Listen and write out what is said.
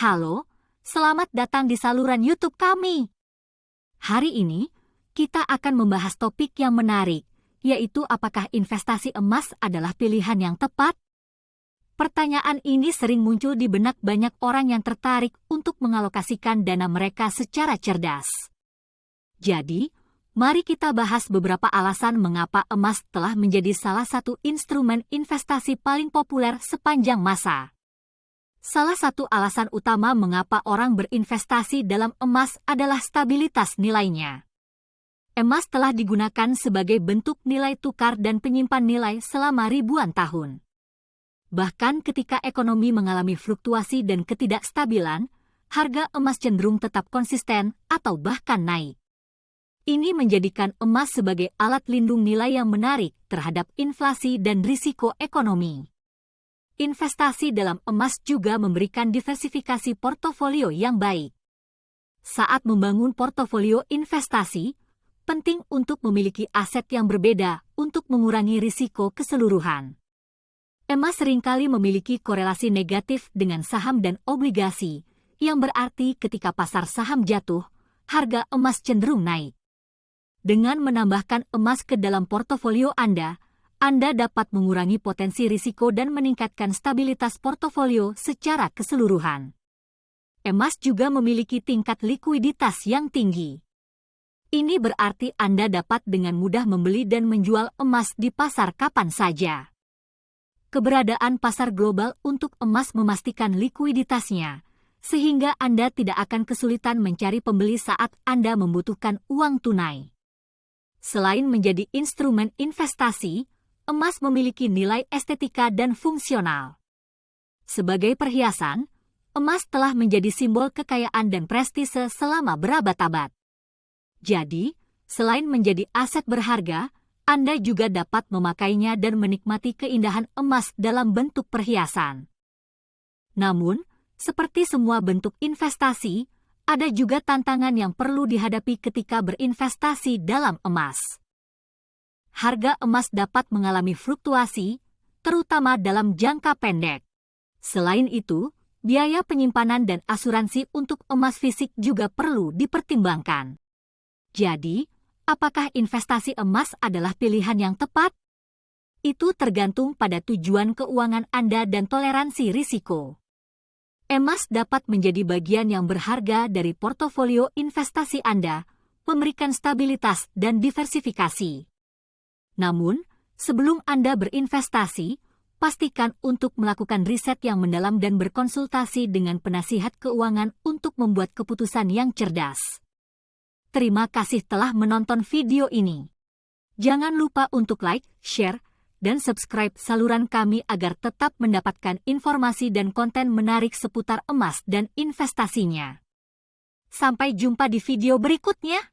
Halo, selamat datang di saluran YouTube kami. Hari ini, kita akan membahas topik yang menarik, yaitu apakah investasi emas adalah pilihan yang tepat? Pertanyaan ini sering muncul di benak banyak orang yang tertarik untuk mengalokasikan dana mereka secara cerdas. Jadi, mari kita bahas beberapa alasan mengapa emas telah menjadi salah satu instrumen investasi paling populer sepanjang masa. Salah satu alasan utama mengapa orang berinvestasi dalam emas adalah stabilitas nilainya. Emas telah digunakan sebagai bentuk nilai tukar dan penyimpan nilai selama ribuan tahun. Bahkan ketika ekonomi mengalami fluktuasi dan ketidakstabilan, harga emas cenderung tetap konsisten atau bahkan naik. Ini menjadikan emas sebagai alat lindung nilai yang menarik terhadap inflasi dan risiko ekonomi. Investasi dalam emas juga memberikan diversifikasi portofolio yang baik. Saat membangun portofolio investasi, penting untuk memiliki aset yang berbeda untuk mengurangi risiko keseluruhan. Emas seringkali memiliki korelasi negatif dengan saham dan obligasi, yang berarti ketika pasar saham jatuh, harga emas cenderung naik. Dengan menambahkan emas ke dalam portofolio Anda dapat mengurangi potensi risiko dan meningkatkan stabilitas portofolio secara keseluruhan. Emas juga memiliki tingkat likuiditas yang tinggi. Ini berarti Anda dapat dengan mudah membeli dan menjual emas di pasar kapan saja. Keberadaan pasar global untuk emas memastikan likuiditasnya, sehingga Anda tidak akan kesulitan mencari pembeli saat Anda membutuhkan uang tunai. Selain menjadi instrumen investasi, emas memiliki nilai estetika dan fungsional. Sebagai perhiasan, emas telah menjadi simbol kekayaan dan prestise selama berabad-abad. Jadi, selain menjadi aset berharga, Anda juga dapat memakainya dan menikmati keindahan emas dalam bentuk perhiasan. Namun, seperti semua bentuk investasi, ada juga tantangan yang perlu dihadapi ketika berinvestasi dalam emas. Harga emas dapat mengalami fluktuasi, terutama dalam jangka pendek. Selain itu, biaya penyimpanan dan asuransi untuk emas fisik juga perlu dipertimbangkan. Jadi, apakah investasi emas adalah pilihan yang tepat? Itu tergantung pada tujuan keuangan Anda dan toleransi risiko. Emas dapat menjadi bagian yang berharga dari portofolio investasi Anda, memberikan stabilitas dan diversifikasi. Namun, sebelum Anda berinvestasi, pastikan untuk melakukan riset yang mendalam dan berkonsultasi dengan penasihat keuangan untuk membuat keputusan yang cerdas. Terima kasih telah menonton video ini. Jangan lupa untuk like, share, dan subscribe saluran kami agar tetap mendapatkan informasi dan konten menarik seputar emas dan investasinya. Sampai jumpa di video berikutnya.